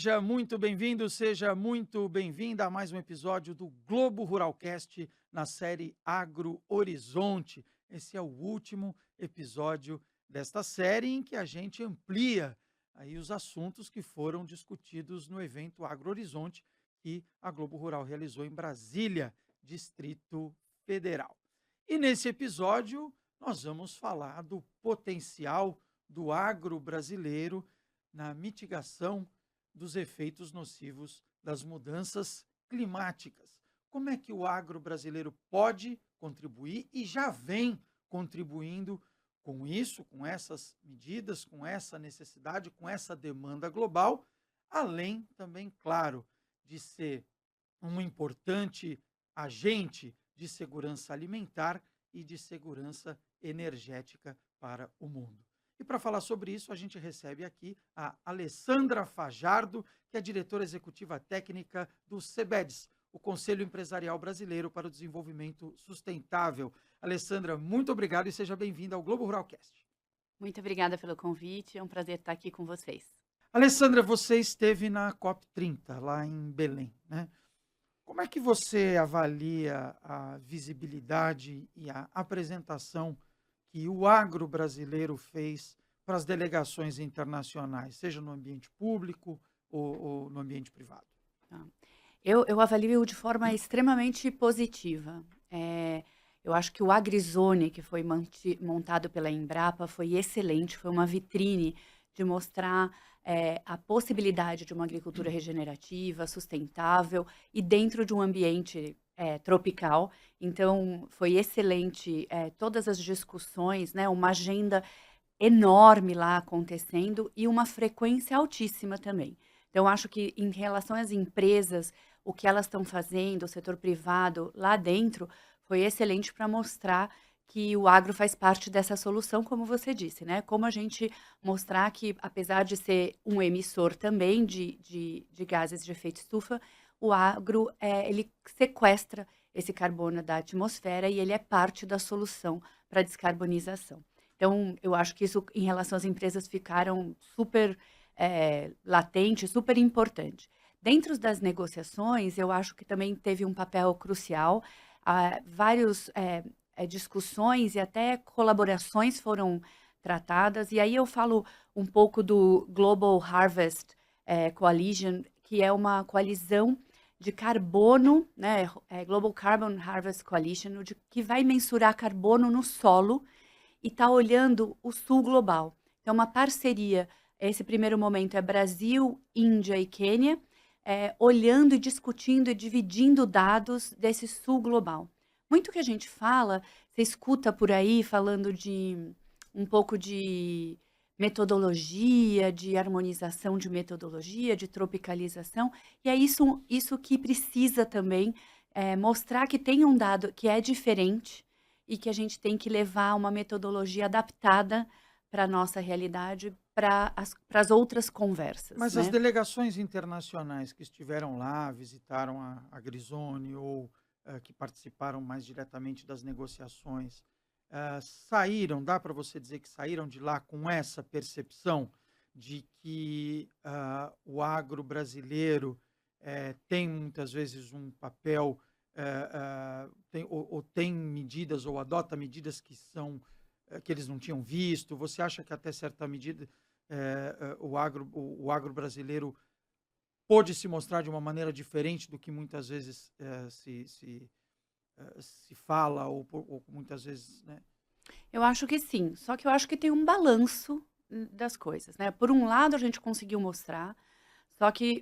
Seja muito bem-vindo, seja muito bem-vinda a mais um episódio do Globo Ruralcast na série Agro Horizonte. Esse é o último episódio desta série em que a gente amplia aí os assuntos que foram discutidos no evento Agro Horizonte que a Globo Rural realizou em Brasília, Distrito Federal. E nesse episódio nós vamos falar do potencial do agro brasileiro na mitigação dos efeitos nocivos das mudanças climáticas. Como é que o agro brasileiro pode contribuir e já vem contribuindo com isso, com essas medidas, com essa necessidade, com essa demanda global, além também, claro, de ser um importante agente de segurança alimentar e de segurança energética para o mundo. E para falar sobre isso, a gente recebe aqui a Alessandra Fajardo, que é diretora executiva técnica do CEBEDS, o Conselho Empresarial Brasileiro para o Desenvolvimento Sustentável. Alessandra, muito obrigado e seja bem-vinda ao Globo Ruralcast. Muito obrigada pelo convite, é um prazer estar aqui com vocês. Alessandra, você esteve na COP30, lá em Belém, né? Como é que você avalia a visibilidade e a apresentação que o agro brasileiro fez para as delegações internacionais, seja no ambiente público ou no ambiente privado? Tá. Eu avalio de forma extremamente positiva. Eu acho que o AgriZone, que foi montado pela Embrapa, foi excelente, foi uma vitrine de mostrar a possibilidade de uma agricultura regenerativa, sustentável e dentro de um ambiente tropical. Então, foi excelente todas as discussões, né, uma agenda enorme lá acontecendo e uma frequência altíssima também. Então, acho que em relação às empresas, o que elas estão fazendo, o setor privado lá dentro, foi excelente para mostrar que o agro faz parte dessa solução, como você disse, né? Como a gente mostrar que, apesar de ser um emissor também de gases de efeito estufa, o agro, ele sequestra esse carbono da atmosfera e ele é parte da solução para a descarbonização. Então, eu acho que isso, em relação às empresas, ficaram super latente, super importante. Dentro das negociações, eu acho que também teve um papel crucial. Várias discussões e até colaborações foram tratadas. E aí eu falo um pouco do Global Harvest Coalition, que é uma coalizão de carbono, né, Global Carbon Harvest Coalition, que vai mensurar carbono no solo e está olhando o sul global. Então, uma parceria, esse primeiro momento é Brasil, Índia e Quênia, olhando e discutindo e dividindo dados desse sul global. Muito que a gente fala, você escuta por aí falando de um pouco de metodologia, de harmonização de metodologia, de tropicalização, e é isso que precisa também mostrar que tem um dado que é diferente, e que a gente tem que levar uma metodologia adaptada para a nossa realidade, para as outras conversas, Mas as né. delegações internacionais que estiveram lá, visitaram a Grisone ou que participaram mais diretamente das negociações, saíram, dá para você dizer que saíram de lá com essa percepção de que o agro brasileiro tem muitas vezes um papel, ou tem medidas, ou adota medidas que são que eles não tinham visto? Você acha que até certa medida o agro brasileiro pôde se mostrar de uma maneira diferente do que muitas vezes se fala, ou muitas vezes, né? Eu acho que sim, só que eu acho que tem um balanço, das coisas, né. Por um lado, a gente conseguiu mostrar, só que,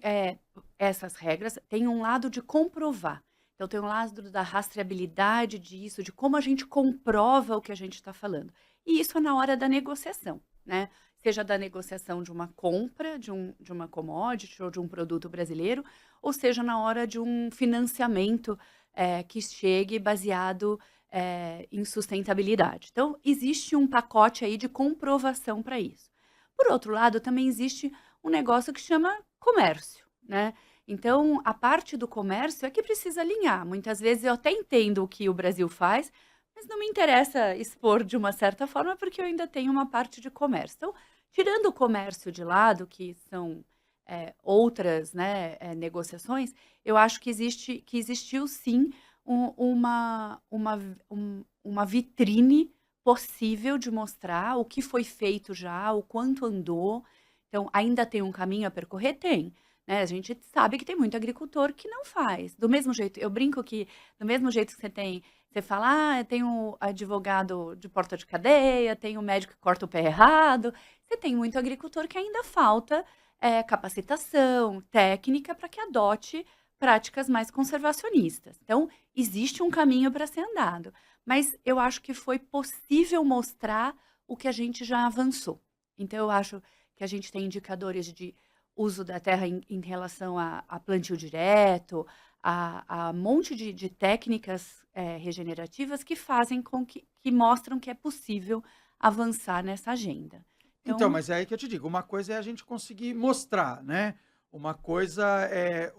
essas regras têm um lado de comprovar. Então tem um lado da rastreabilidade disso, de como a gente comprova o que a gente está falando. E isso é na hora da negociação, né. Seja da negociação de uma compra de uma commodity ou de um produto brasileiro, ou seja na hora de um financiamento, que chegue baseado, em sustentabilidade. Então existe um pacote aí de comprovação para isso. Por outro lado, também existe um negócio que chama comércio, né. Então, a parte do comércio é que precisa alinhar. Muitas vezes eu até entendo o que o Brasil faz, mas não me interessa expor de uma certa forma, porque eu ainda tenho uma parte de comércio. Então, tirando o comércio de lado, que são outras, né, negociações, eu acho que existiu sim uma vitrine possível de mostrar o que foi feito já, o quanto andou. Então, ainda tem um caminho a percorrer? Tem. Né? A gente sabe que tem muito agricultor que não faz. Do mesmo jeito, eu brinco que, do mesmo jeito que você fala, tem o advogado de porta de cadeia, tem o médico que corta o pé errado, você tem muito agricultor que ainda falta capacitação, técnica para que adote práticas mais conservacionistas. Então, existe um caminho para ser andado, mas eu acho que foi possível mostrar o que a gente já avançou. Então, eu acho que a gente tem indicadores de uso da terra em relação a plantio direto, a monte de técnicas regenerativas que fazem com que mostram que é possível avançar nessa agenda. Então, Então, mas é aí que eu te digo, uma coisa é a gente conseguir mostrar, né? Uma coisa é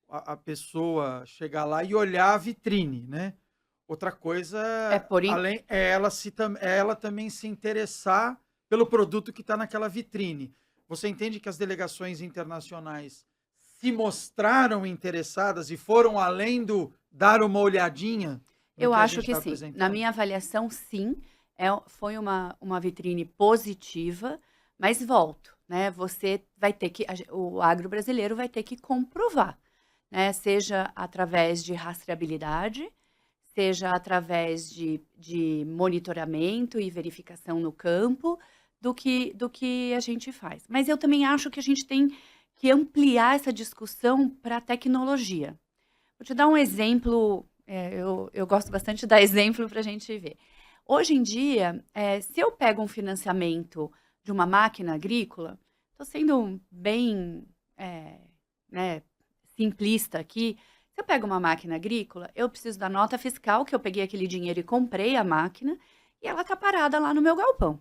a pessoa chegar lá e olhar a vitrine, né? Outra coisa, é por além, é ela também se interessar pelo produto que está naquela vitrine. Você entende que as delegações internacionais se mostraram interessadas e foram além do dar uma olhadinha no Eu que a acho gente que está sim. Na apresentando? minha avaliação, sim, foi uma vitrine positiva, mas volto, né? Você vai ter que, o agro brasileiro vai ter que comprovar, né? Seja através de rastreabilidade, seja através de monitoramento e verificação no campo, do que a gente faz. Mas eu também acho que a gente tem que ampliar essa discussão para a tecnologia. Vou te dar um exemplo, eu gosto bastante de dar exemplo para a gente ver. Hoje em dia, se eu pego um financiamento de uma máquina agrícola, estou sendo bem, né, simplista aqui. Se eu pego uma máquina agrícola, eu preciso da nota fiscal que eu peguei aquele dinheiro e comprei a máquina, e ela está parada lá no meu galpão.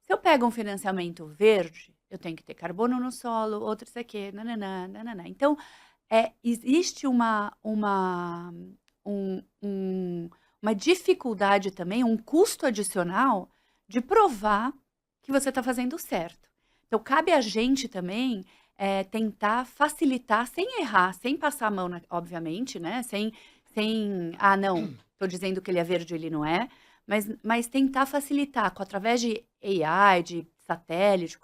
Se eu pego um financiamento verde, eu tenho que ter carbono no solo, outro isso aqui, nananã, nananã. Então, existe um um uma dificuldade também, um custo adicional de provar que você está fazendo certo. Então cabe a gente também, tentar facilitar sem errar, sem passar a mão na obviamente, né, "Ah, não, estou dizendo que ele é verde, ele não é", mas tentar facilitar através de AI, de satélite,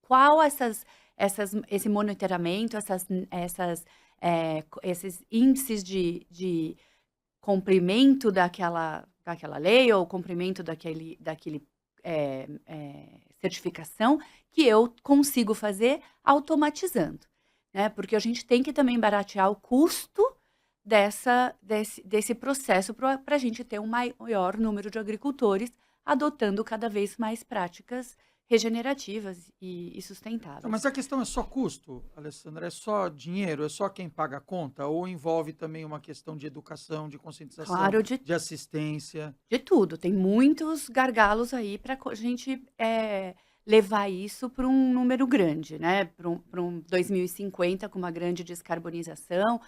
qual esse monitoramento, esses índices de cumprimento daquela lei ou cumprimento daquele certificação que eu consigo fazer automatizando, né? Porque a gente tem que também baratear o custo desse processo para a gente ter um maior número de agricultores adotando cada vez mais práticas regenerativas e Então, sustentáveis. mas a questão é só custo, Alessandra? É só dinheiro? É só quem paga a conta? Ou envolve também uma questão de educação, de conscientização, Claro, de assistência? de tudo, tem muitos gargalos aí para a gente levar isso para um número grande, né? Para um 2050 com uma grande descarbonização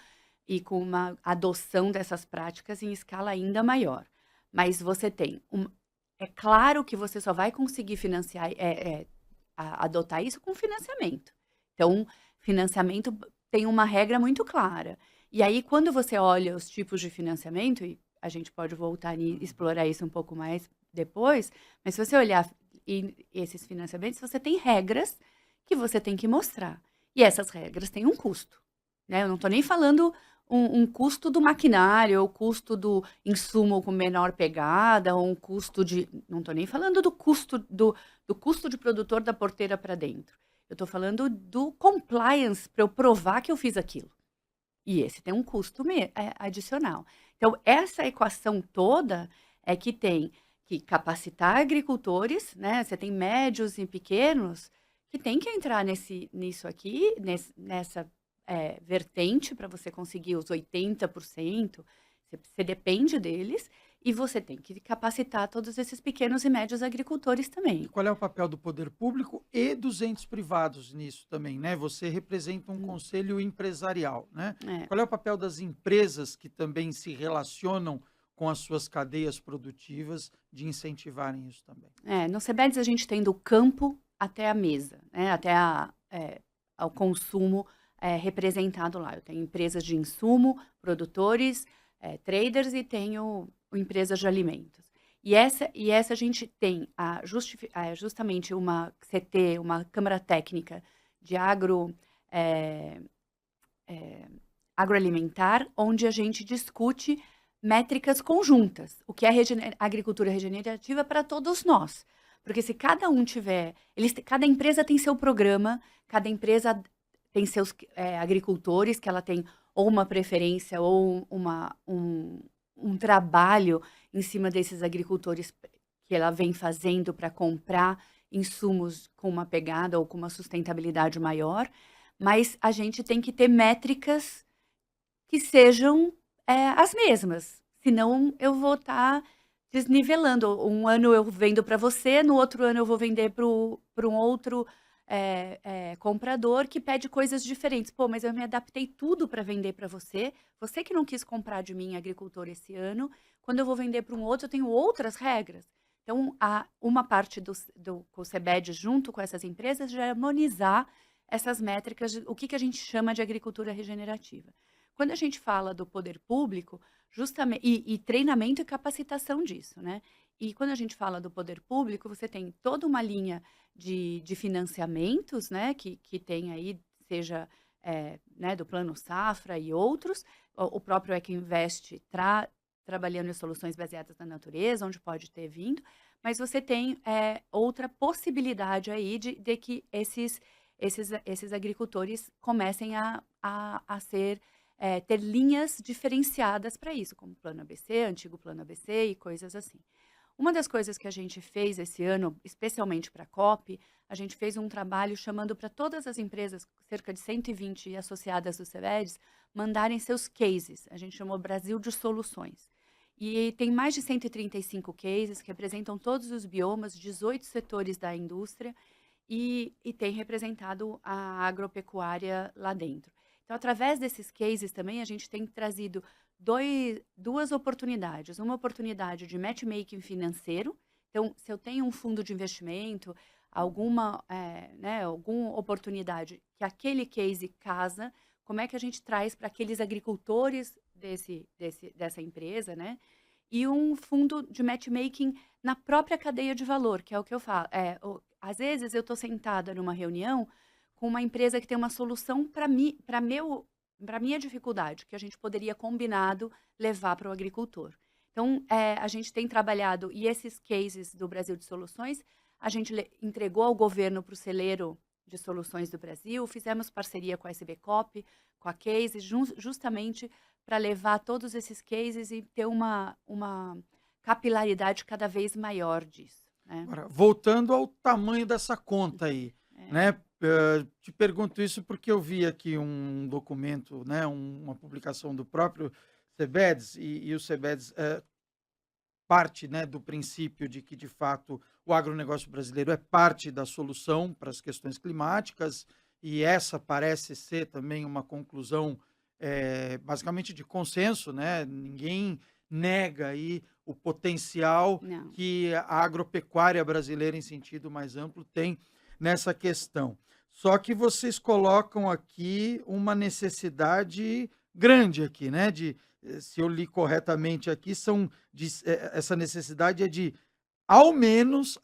e com uma adoção dessas práticas em escala ainda maior. Mas você tem é claro que você só vai conseguir financiar, adotar isso com financiamento. Então, financiamento tem uma regra muito clara. E aí, quando você olha os tipos de financiamento, e a gente pode voltar e explorar isso um pouco mais depois, mas se você olhar esses financiamentos, você tem regras que você tem que mostrar. E essas regras têm um custo. Né? Eu não estou nem falando um custo do maquinário, ou custo do insumo com menor pegada, ou um custo de. Não estou nem falando do custo de produtor da porteira para dentro. Eu estou falando do compliance para eu provar que eu fiz aquilo. E esse tem um custo adicional. Então, essa equação toda é que tem que capacitar agricultores, né? Você tem médios e pequenos que tem que entrar nisso aqui, nessa vertente para você conseguir os 80%. Você depende deles e você tem que capacitar todos esses pequenos e médios agricultores E também. qual é o papel do poder público e dos entes privados nisso também, né? Você representa um Hum, conselho empresarial, né? É. Qual é o papel das empresas que também se relacionam com as suas cadeias produtivas de incentivarem isso também? No CBEDS a gente tem do campo até a mesa, né, até ao consumo representado lá. Eu tenho empresas de insumo, produtores, traders e tenho empresas de alimentos. E essa a gente tem justamente uma CT, uma Câmara Técnica de agroalimentar, onde a gente discute métricas conjuntas, o que é agricultura regenerativa para todos nós. Porque se cada um tiver, cada empresa tem seu programa, cada empresa tem seus agricultores, que ela tem ou uma preferência ou um trabalho em cima desses agricultores que ela vem fazendo para comprar insumos com uma pegada ou com uma sustentabilidade maior, mas a gente tem que ter métricas que sejam as mesmas, senão eu vou estar desnivelando. Um ano eu vendo para você, no outro ano eu vou vender para um outro comprador que pede coisas diferentes. Pô, mas eu me adaptei tudo para vender para você. Você que não quis comprar de mim, agricultor, esse ano. Quando eu vou vender para um outro, eu tenho outras regras. Então, uma parte do COSEBED, junto com essas empresas, já é harmonizar essas métricas, o que a gente chama de agricultura regenerativa. Quando a gente fala do poder público, justamente, e treinamento e capacitação disso, né? E quando a gente fala do poder público, você tem toda uma linha de financiamentos, né? Que tem aí, seja né, do Plano Safra e outros, o próprio Ecoinvest trabalhando em soluções baseadas na natureza, onde pode ter vindo, mas você tem outra possibilidade aí de que esses agricultores comecem a ter linhas diferenciadas para isso, como o Plano ABC, antigo Plano ABC e coisas assim. Uma das coisas que a gente fez esse ano, especialmente para a COP, a gente fez um trabalho chamando para todas as empresas, cerca de 120 associadas do CEBEDES, mandarem seus cases. A gente chamou Brasil de Soluções. E tem mais de 135 cases que representam todos os biomas, 18 setores da indústria, e tem representado a agropecuária lá dentro. Então, através desses cases também, a gente tem trazido duas oportunidades. Uma oportunidade de matchmaking financeiro. Então, se eu tenho um fundo de investimento, alguma oportunidade que aquele case casa, como é que a gente traz para aqueles agricultores dessa empresa, né? E um fundo de matchmaking na própria cadeia de valor, que é o que eu falo. Às vezes, eu estou sentada numa reunião com uma empresa que tem uma solução para minha dificuldade, que a gente poderia combinado levar para o agricultor. Então, a gente tem trabalhado, e esses cases do Brasil de Soluções, a gente entregou ao governo para o celeiro de soluções do Brasil, fizemos parceria com a SBCOP, com a Case, justamente para levar todos esses cases e ter uma capilaridade cada vez maior disso. Né? Agora, voltando ao tamanho dessa conta aí, né? Te pergunto isso porque eu vi aqui um documento, né? Uma publicação do próprio CEBEDES, e o CEBEDES parte, né, do princípio de que, de fato, o agronegócio brasileiro é parte da solução para as questões climáticas, e essa parece ser também uma conclusão basicamente de consenso, né? Ninguém nega aí o potencial Não. que a agropecuária brasileira, em sentido mais amplo, tem nessa questão. Só que vocês colocam aqui uma necessidade grande aqui, né? Se eu li corretamente aqui, essa necessidade é de ao menos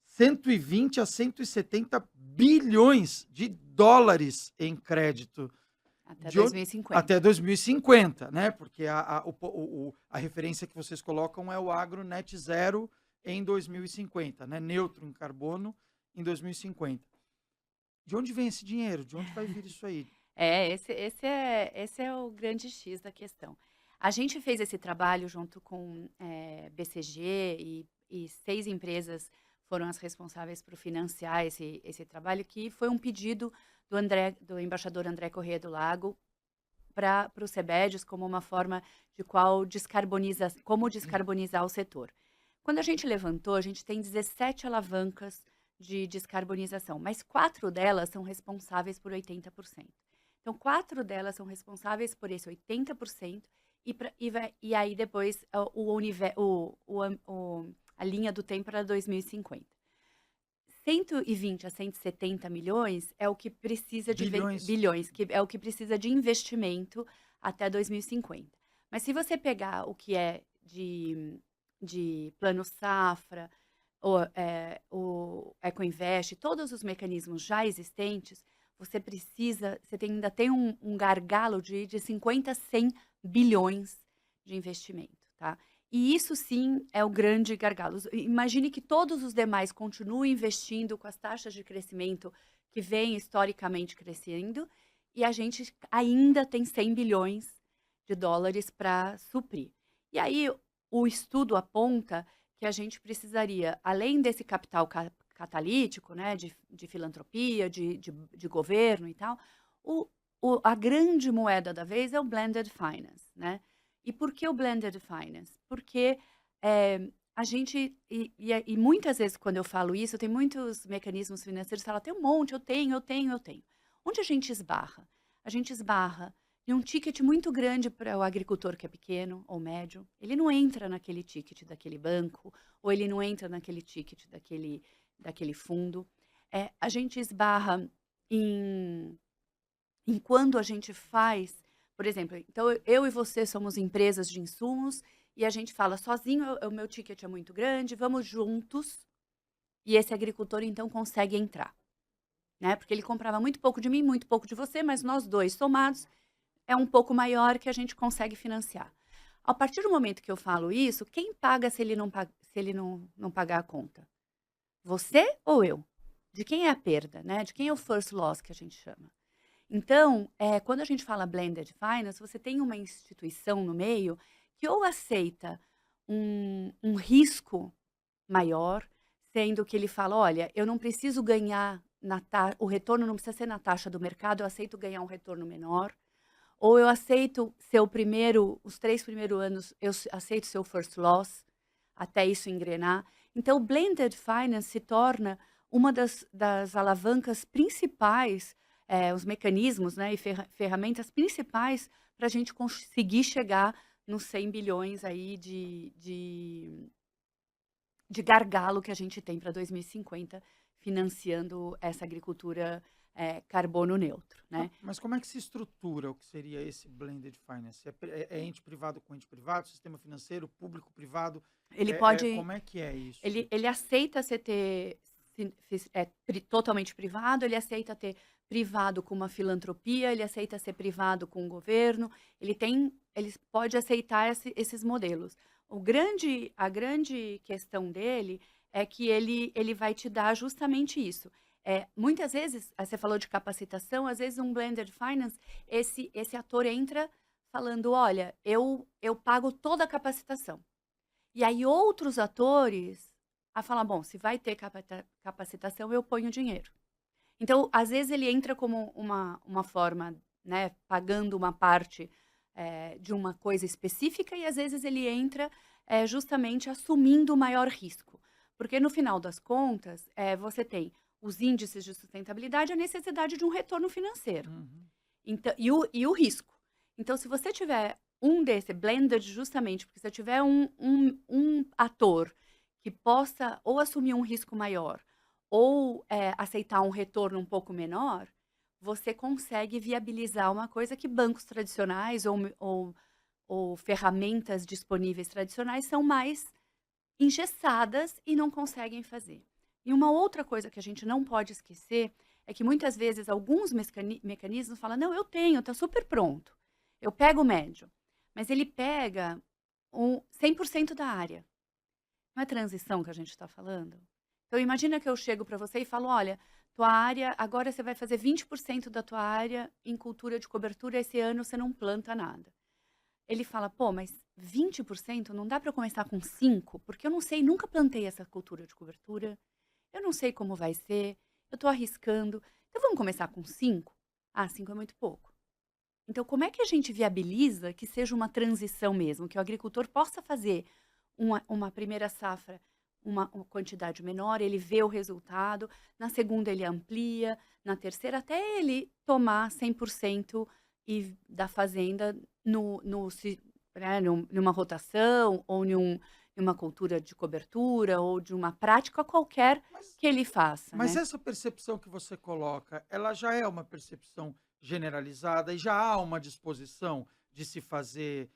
120 a 170 bilhões de dólares em crédito. Até 2050. Até 2050, né? Porque a referência que vocês colocam é o agro net zero em 2050, né? Neutro em carbono em 2050. De onde vem esse dinheiro? De onde vai vir isso aí? Esse é o grande X da questão. A gente fez esse trabalho junto com BCG e 6 empresas foram as responsáveis por financiar esse trabalho, que foi um pedido do embaixador André Corrêa do Lago para o CEBEDES como uma forma de como descarbonizar o setor. Quando a gente levantou, a gente tem 17 alavancas de descarbonização, mas 4 delas são responsáveis por 80%. Então, 4 delas são responsáveis por esse 80%, e aí depois a linha do tempo para 2050. 120 a 170 milhões é o que precisa de Bilhões. bilhões, que é o que precisa de investimento até 2050. Mas se você pegar o que é de plano safra, o Ecoinvest, todos os mecanismos já existentes, ainda tem um gargalo de 50 a 100 bilhões de investimento, tá? E isso sim é o grande gargalo. Imagine que todos os demais continuem investindo com as taxas de crescimento que vêm historicamente crescendo, e a gente ainda tem 100 bilhões de dólares para suprir. E aí o estudo aponta que a gente precisaria, além desse capital catalítico, né, de filantropia, de governo e tal, a grande moeda da vez é o blended finance, né? E por que o blended finance? Porque a gente, e muitas vezes quando eu falo isso, tem muitos mecanismos financeiros que falam, tem um monte, eu tenho. Onde a gente esbarra? A gente esbarra em um ticket muito grande para o agricultor que é pequeno ou médio. Ele não entra naquele ticket daquele banco, ou ele não entra naquele ticket daquele fundo. A gente esbarra em quando a gente faz, por exemplo, então eu e você somos empresas de insumos e a gente fala, sozinho o meu ticket é muito grande, vamos juntos, e esse agricultor então consegue entrar, né? Porque ele comprava muito pouco de mim, muito pouco de você, mas nós dois somados é um pouco maior que a gente consegue financiar. A partir do momento que eu falo isso, quem paga se ele não pagar a conta? Você ou eu? De quem é a perda, né? De quem é o first loss que a gente chama? Então, quando a gente fala blended finance, você tem uma instituição no meio que ou aceita um risco maior, sendo que ele fala, olha, eu não preciso ganhar o retorno não precisa ser na taxa do mercado, eu aceito ganhar um retorno menor, ou eu aceito os 3 primeiros anos, eu aceito seu first loss, até isso engrenar. Então, o blended finance se torna uma das alavancas principais, os mecanismos, né, e ferramentas principais para a gente conseguir chegar nos 100 bilhões aí de gargalo que a gente tem para 2050, financiando essa agricultura carbono neutro, né? Mas como é que se estrutura o que seria esse blended finance? É ente privado com ente privado, sistema financeiro, público, privado? Ele pode, Como é que é isso? ele aceita totalmente privado, ele aceita ter privado com uma filantropia, ele aceita ser privado com o governo, ele pode aceitar esses modelos. A grande questão dele é que ele vai te dar justamente isso. Muitas vezes, você falou de capacitação, às vezes um blended finance, esse ator entra falando, olha, eu pago toda a capacitação. E aí outros atores falam, bom, se vai ter capacitação, eu ponho dinheiro. Então, às vezes ele entra como uma forma, né, pagando uma parte de uma coisa específica, e às vezes ele entra justamente assumindo o maior risco. Porque no final das contas, você tem os índices de sustentabilidade e a necessidade de um retorno financeiro. Uhum. Então, e o risco. Então, se você tiver blended justamente, porque se você tiver um ator que possa ou assumir um risco maior ou aceitar um retorno um pouco menor, você consegue viabilizar uma coisa que bancos tradicionais ou ferramentas disponíveis tradicionais são mais engessadas e não conseguem fazer. E uma outra coisa que a gente não pode esquecer é que muitas vezes alguns mecanismos falam, não, eu tenho, está super pronto. Eu pego o médio. Mas ele pega 100% da área. Não é transição que a gente está falando? Então, imagina que eu chego para você e falo, olha, tua área, agora você vai fazer 20% da tua área em cultura de cobertura, esse ano você não planta nada. Ele fala, pô, mas 20% não dá para eu começar com 5%, porque eu não sei, nunca plantei essa cultura de cobertura, eu não sei como vai ser, eu estou arriscando. Então, vamos começar com 5%? Ah, 5% é muito pouco. Então, como é que a gente viabiliza que seja uma transição mesmo, que o agricultor possa fazer uma primeira safra, uma quantidade menor, ele vê o resultado, na segunda ele amplia, na terceira até ele tomar 100% da fazenda numa rotação ou em uma cultura de cobertura ou de uma prática qualquer Mas que ele faça, mas né. essa percepção que você coloca, ela já é uma percepção generalizada e já há uma disposição de se fazer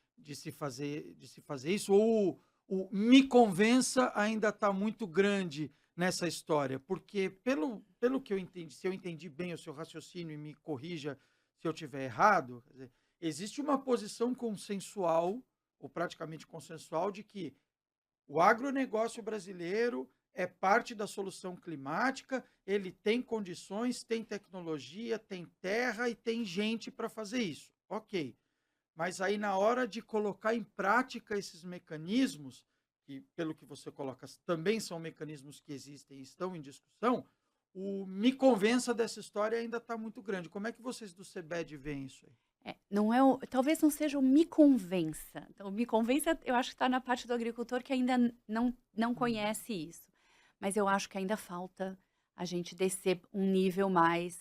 isso, ou o "me convença" ainda está muito grande nessa história? Porque pelo que eu entendi, se eu entendi bem o seu raciocínio, e me corrija se eu estiver errado, quer dizer, existe uma posição consensual, ou praticamente consensual, de que o agronegócio brasileiro é parte da solução climática, ele tem condições, tem tecnologia, tem terra e tem gente para fazer isso. Ok. Mas aí, na hora de colocar em prática esses mecanismos, que, pelo que você coloca, também são mecanismos que existem e estão em discussão, o me convença dessa história ainda está muito grande. Como é que vocês do CEBED veem isso aí? Não é o talvez não seja o "me convença". Então, o "me convença", eu acho que está na parte do agricultor que ainda não Uhum. conhece isso. Mas eu acho que ainda falta a gente descer um nível mais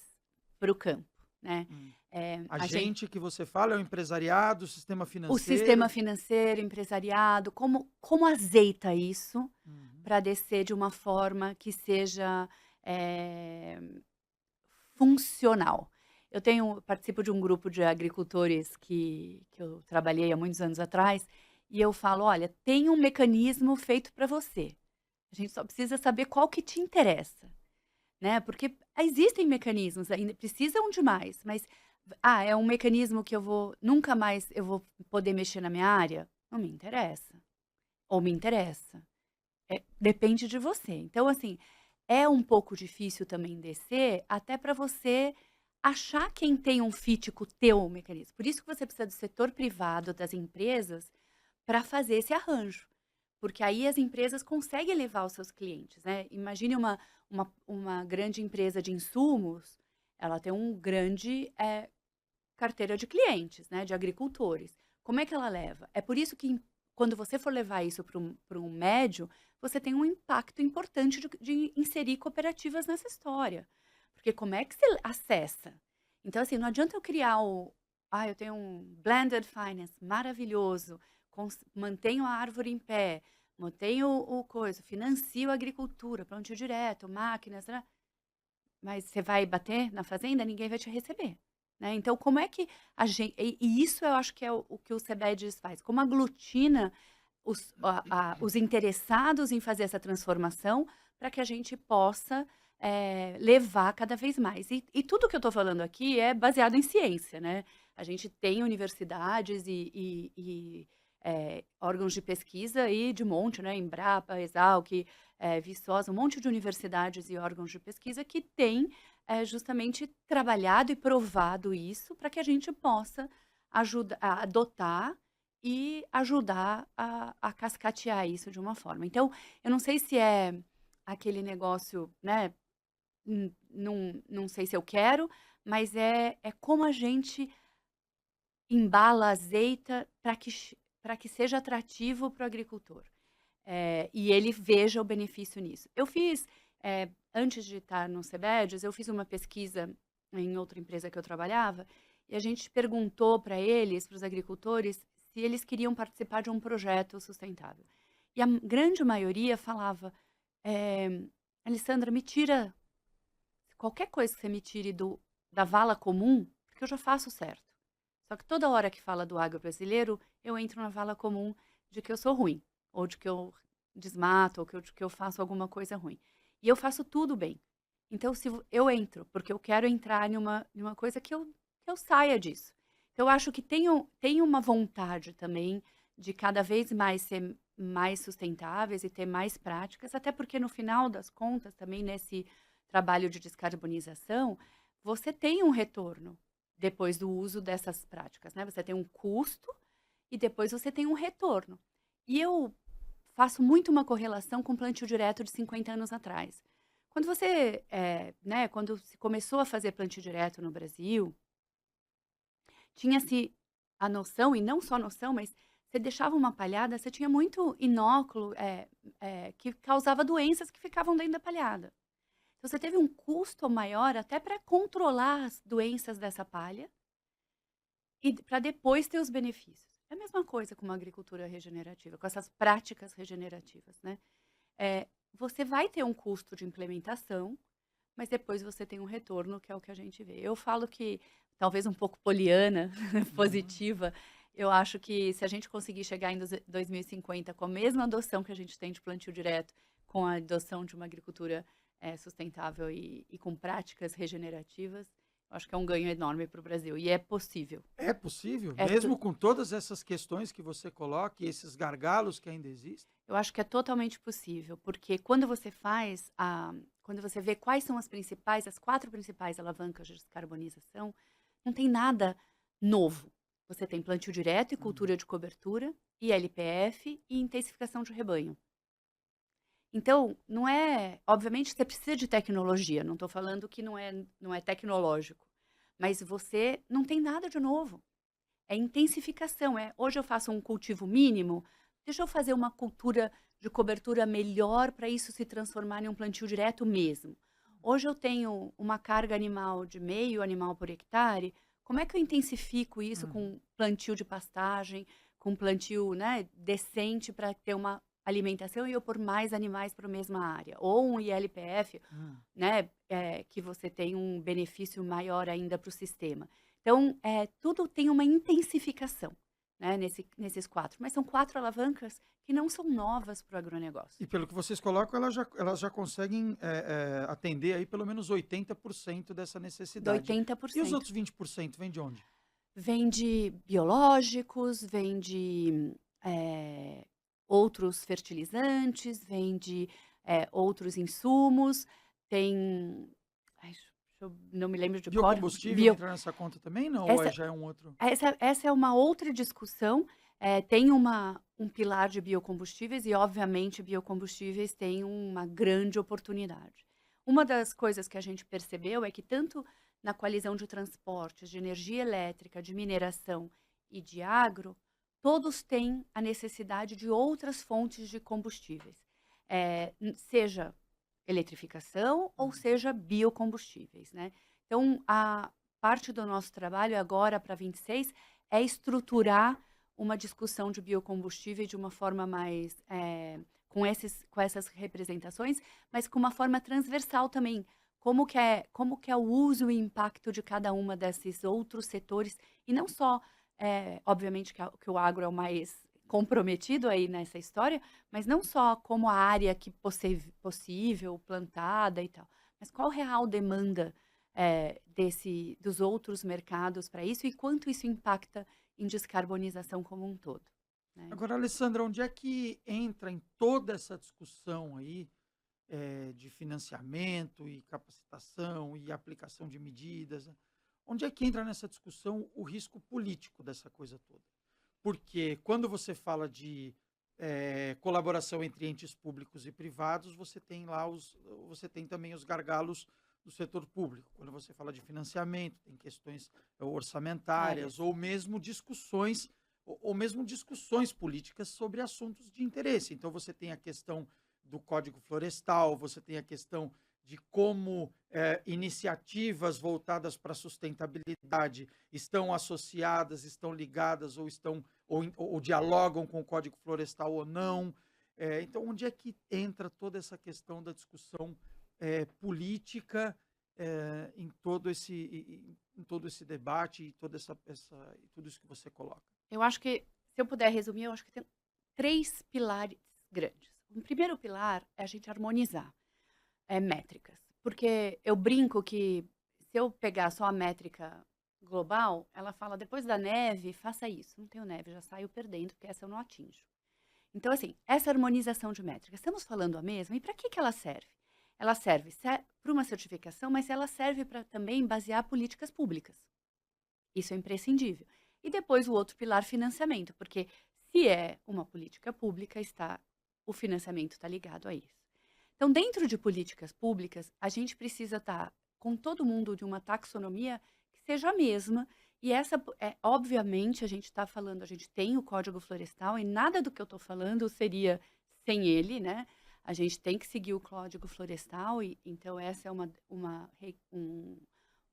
para o campo, né. Hum. Eh, A a gente gente que você fala é o empresariado, o sistema o sistema financeiro. financeiro, empresariado, como azeita isso Uhum. para descer de uma forma que seja, eh, funcional. Participo de um grupo de agricultores que eu trabalhei há muitos anos atrás, e eu falo: "Olha, tem um mecanismo feito para você, a gente só precisa saber qual que te interessa", né, porque existem mecanismos, ainda precisam de mais, mas, é um mecanismo que nunca mais eu vou poder mexer na minha área? Não me interessa, ou me interessa. Depende de você. Então, assim, é um pouco difícil também descer, até para você achar quem tem um fit com o teu mecanismo. Por isso que você precisa do setor privado, das empresas, para fazer esse arranjo. Porque aí as empresas conseguem levar os seus clientes, né. Imagine uma grande empresa de insumos, ela tem um grande, carteira de clientes, né, de agricultores. Como é que ela leva? É por isso que quando você for levar isso para um médio, você tem um impacto importante de inserir cooperativas nessa história. Porque como é que você acessa? Então, assim, não adianta eu criar eu tenho um blended finance maravilhoso, mantenho a árvore em pé, mantenho o coisa, financio a agricultura, plantio direto, máquinas, né? Mas você vai bater na fazenda, ninguém vai te receber, né. Então como é que a gente e isso eu acho que é o que o CEBEDES faz, como aglutina os interessados em fazer essa transformação, para que a gente possa, levar cada vez mais. E tudo que eu estou falando aqui é baseado em ciência, né. A gente tem universidades órgãos de pesquisa aí de monte, né, Embrapa, Exalc, Viçosa, um monte de universidades e órgãos de pesquisa que têm, justamente trabalhado e provado isso para que a gente possa adotar e ajudar a cascatear isso de uma forma. Então, eu não sei se é aquele negócio, né, não sei se eu quero, mas é como a gente embala, azeita para que seja atrativo para o agricultor. E ele veja o benefício nisso. Antes de estar no CEBEDES, eu fiz uma pesquisa em outra empresa que eu trabalhava, e a gente perguntou para eles, para os agricultores, se eles queriam participar de um projeto sustentável. E a grande maioria falava: eh, "Alessandra, me tira qualquer coisa que você me tire da vala comum, porque eu já faço certo. Só que toda hora que fala do agro brasileiro, eu entro na vala comum de que eu sou ruim, ou de que eu desmato, ou de que eu faço alguma coisa ruim. E eu faço tudo bem. Então, eu entro, porque eu quero entrar numa coisa que eu saia disso. Então, eu acho que tem uma vontade também de cada vez mais ser mais sustentáveis e ter mais práticas, até porque no final das contas, também nesse trabalho de descarbonização, você tem um retorno depois do uso dessas práticas, né, você tem um custo e depois você tem um retorno. E eu faço muito uma correlação com o plantio direto de 50 anos atrás. Quando você, né, quando se começou a fazer plantio direto no Brasil, tinha-se a noção, e não só noção, mas você deixava uma palhada, você tinha muito inóculo, que causava doenças que ficavam dentro da palhada. Então você teve um custo maior até para controlar as doenças dessa palha e para depois ter os benefícios. É a mesma coisa com uma agricultura regenerativa, com essas práticas regenerativas, né? Você vai ter um custo de implementação, mas depois você tem um retorno, que é o que a gente vê. Eu falo que, talvez um pouco poliana, Uhum. positiva, eu acho que se a gente conseguir chegar em 2050 com a mesma adoção que a gente tem de plantio direto, com a adoção de uma agricultura sustentável e com práticas regenerativas, eu acho que é um ganho enorme para o Brasil. E é possível. É possível, É tu- mesmo com todas essas questões que você coloca e esses gargalos que ainda existem? Eu acho que é totalmente possível, porque quando você quando você vê quais são as 4 principais alavancas de descarbonização, não tem nada novo. Você tem plantio direto e Hum, cultura de cobertura, e LPF e intensificação de rebanho. Então, não é, obviamente você precisa de tecnologia, não estou falando que não é tecnológico, mas você não tem nada de novo. É intensificação, hoje eu faço um cultivo mínimo, deixa eu fazer uma cultura de cobertura melhor para isso se transformar em um plantio direto mesmo. Hoje eu tenho uma carga animal de meio animal por hectare, como é que eu intensifico isso uhum, com plantio de pastagem, com plantio, né, decente para ter uma alimentação e eu pôr mais animais para a mesma área? Ou um ILPF, hum. né, que você tem um benefício maior ainda para o sistema. Então, tudo tem uma intensificação, né, nesses 4, mas são 4 alavancas que não são novas para o agronegócio. E pelo que vocês colocam, elas já conseguem, atender aí pelo menos 80% dessa Do necessidade. E os 80%. outros 20% vêm de onde? Vem de biológicos, vem de eh, outros fertilizantes, vem de outros insumos, tem, ai, não me lembro de cor, Biocombustível entra nessa conta também, não? Ou essa já é um outro? Essa é uma outra discussão. Tem um pilar de biocombustíveis e, obviamente, biocombustíveis têm uma grande oportunidade. Uma das coisas que a gente percebeu é que tanto na coalizão de transportes, de energia elétrica, de mineração e de agro, todos têm a necessidade de outras fontes de combustíveis, seja eletrificação ou Hum. seja biocombustíveis, né? Então, a parte do nosso trabalho agora para 26 é estruturar uma discussão de biocombustível de uma forma mais, com essas representações, mas com uma forma transversal também. Como que é o uso e impacto de cada uma desses outros setores, e não só, obviamente que o agro é o mais comprometido aí nessa história, mas não só como a área que possível, plantada e tal, mas qual real demanda dos outros mercados para isso e quanto isso impacta em descarbonização como um todo, né. Agora, Alessandra, onde é que entra em toda essa discussão aí, de financiamento e capacitação e aplicação de medidas, né? Onde é que entra nessa discussão o risco político dessa coisa toda? Porque quando você fala de colaboração entre entes públicos e privados, você tem também os gargalos do setor público. Quando você fala de financiamento, tem questões orçamentárias Áreas. ou mesmo discussões políticas sobre assuntos de interesse. Então você tem a questão do Código Florestal, você tem a questão de como iniciativas voltadas para a sustentabilidade estão associadas, estão ligadas ou dialogam com o Código Florestal ou não. Então, onde é que entra toda essa questão da discussão política em todo esse debate e e tudo isso que você coloca? Eu acho que, se eu puder resumir, eu acho que tem 3 pilares grandes. O primeiro pilar é a gente harmonizar, métricas, porque eu brinco que se eu pegar só a métrica global, ela fala: "Depois da neve, faça isso". Não tenho neve, já saio perdendo, porque essa eu não atinjo. Então, assim, essa harmonização de métricas, estamos falando a mesma? E para que que ela serve? Ela serve para uma certificação, mas ela serve para também basear políticas públicas. Isso é imprescindível. E depois o outro pilar, financiamento, porque se é uma política pública, o financiamento está ligado a isso. Então, dentro de políticas públicas, a gente precisa estar com todo mundo de uma taxonomia que seja a mesma. E obviamente, a gente está falando, a gente tem o Código Florestal e nada do que eu estou falando seria sem ele, né? A gente tem que seguir o Código Florestal, e então essa é um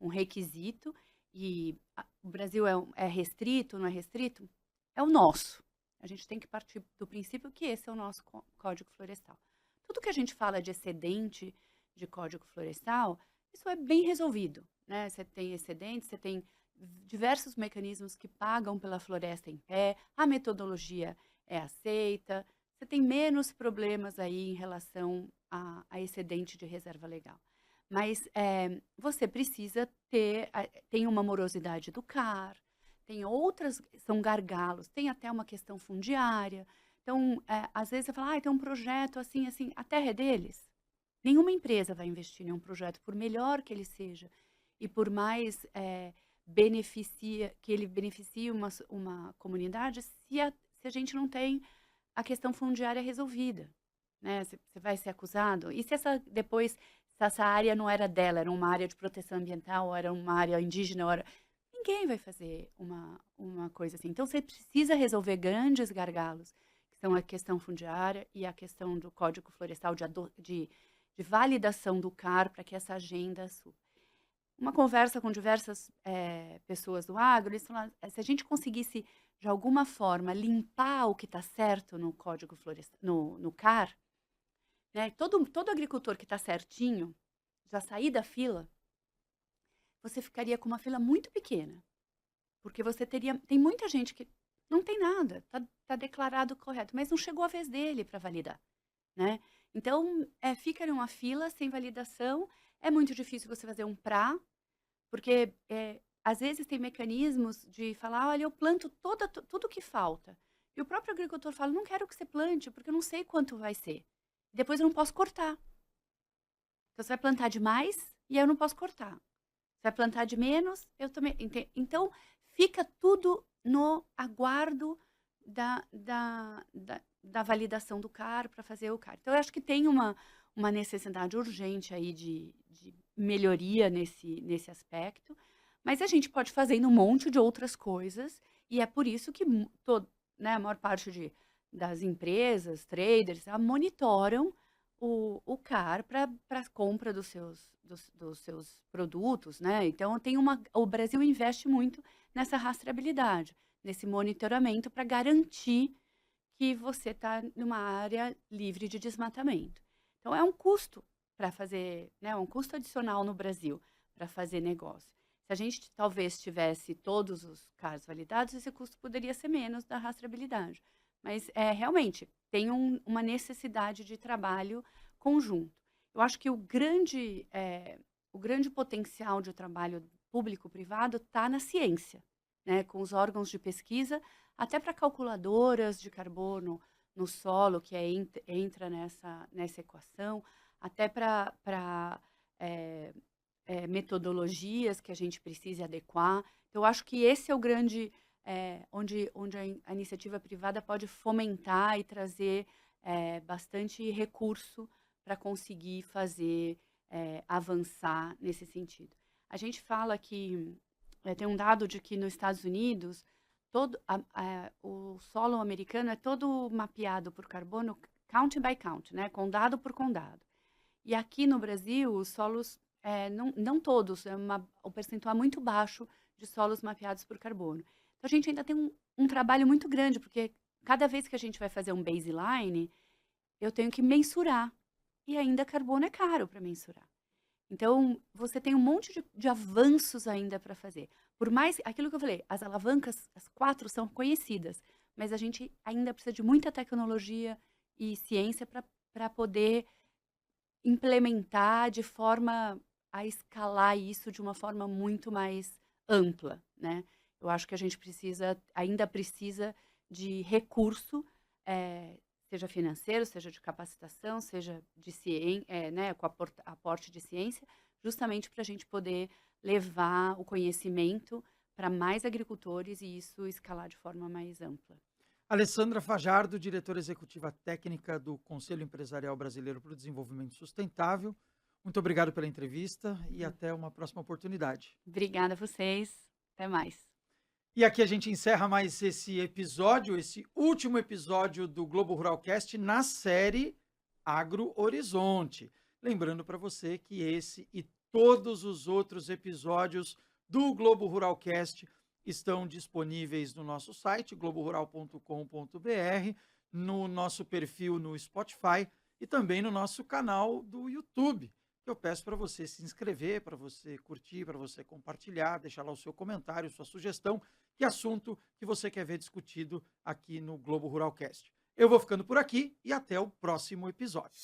requisito. E o Brasil é restrito, não é restrito? é o nosso. A gente tem que partir do princípio que esse é o nosso Código Florestal. Tudo que a gente fala de excedente de Código Florestal, isso é bem resolvido, né? Você tem excedente, você tem diversos mecanismos que pagam pela floresta em pé, a metodologia é aceita, você tem menos problemas aí em relação a excedente de reserva legal. Mas você precisa tem uma morosidade do CAR, tem outras, são gargalos, tem até uma questão fundiária. Então, às vezes você fala, tem um projeto assim, assim, a terra é deles. Nenhuma empresa vai investir em um projeto, por melhor que ele seja, e por mais que ele beneficie uma comunidade, se a gente não tem a questão fundiária resolvida, né? Você vai ser acusado. E se depois, se essa área não era dela, era uma área de proteção ambiental, ou era uma área indígena, ninguém vai fazer uma coisa assim. Então, você precisa resolver grandes gargalos, que são a questão fundiária e a questão do Código Florestal de validação do CAR para que essa agenda suba. Uma conversa com diversas pessoas do agro, eles falaram, se a gente conseguisse, de alguma forma, limpar o que está certo no Código Florestal, no CAR, né, todo agricultor que está certinho, já sair da fila, você ficaria com uma fila muito pequena. Porque tem muita gente que não tem nada, tá declarado correto, mas não chegou a vez dele para validar, né? Então, fica numa fila sem validação, é muito difícil você fazer um PRA, porque às vezes tem mecanismos de falar, olha, eu planto tudo que falta. E o próprio agricultor fala, não quero que você plante, porque eu não sei quanto vai ser. Depois eu não posso cortar. Então, você vai plantar demais e aí eu não posso cortar. Você vai plantar de menos, eu também. Então, fica tudo no aguardo da validação do CAR para fazer o CAR. Então, eu acho que tem uma necessidade urgente aí de melhoria nesse aspecto, mas a gente pode fazer um monte de outras coisas, e é por isso que né, a maior parte das empresas, traders, monitoram o CAR para a compra dos seus produtos, né? Então, o Brasil investe muito nessa rastreabilidade, nesse monitoramento para garantir que você está numa área livre de desmatamento. Então, é um custo para fazer, né? Um custo adicional no Brasil para fazer negócio. Se a gente talvez tivesse todos os CARs validados, esse custo poderia ser menos da rastreabilidade. Mas, realmente, tem uma necessidade de trabalho conjunto. Eu acho que o grande potencial de trabalho público-privado está na ciência, né? Com os órgãos de pesquisa, até para calculadoras de carbono no solo, que entra nessa equação, até para metodologias que a gente precisa adequar. Então, eu acho que esse é o grande... onde a iniciativa privada pode fomentar e trazer bastante recurso para conseguir fazer avançar nesse sentido. A gente fala que tem um dado de que nos Estados Unidos o solo americano é todo mapeado por carbono county by county, né? Condado por condado. E aqui no Brasil, os solos, não todos, o percentual é muito baixo de solos mapeados por carbono. Então, a gente ainda tem um trabalho muito grande, porque cada vez que a gente vai fazer um baseline, eu tenho que mensurar. E ainda carbono é caro para mensurar. Então, você tem um monte de avanços ainda para fazer. Por mais, aquilo que eu falei, as alavancas, as 4 são conhecidas, mas a gente ainda precisa de muita tecnologia e ciência para poder implementar de forma a escalar isso de uma forma muito mais ampla, né? Eu acho que a gente ainda precisa de recurso, seja financeiro, seja de capacitação, seja de ciência, né, com aporte de ciência, justamente para a gente poder levar o conhecimento para mais agricultores e isso escalar de forma mais ampla. Alessandra Fajardo, diretora executiva técnica do Conselho Empresarial Brasileiro para o Desenvolvimento Sustentável. Muito obrigado pela entrevista e até uma próxima oportunidade. Obrigada a vocês. Até mais. E aqui a gente encerra mais esse episódio, esse último episódio do Globo Ruralcast na série Agro Horizonte. Lembrando para você que esse e todos os outros episódios do Globo Ruralcast estão disponíveis no nosso site, globorural.com.br, no nosso perfil no Spotify e também no nosso canal do YouTube, que eu peço para você se inscrever, para você curtir, para você compartilhar, deixar lá o seu comentário, sua sugestão, que assunto que você quer ver discutido aqui no Globo Ruralcast. Eu vou ficando por aqui e até o próximo episódio.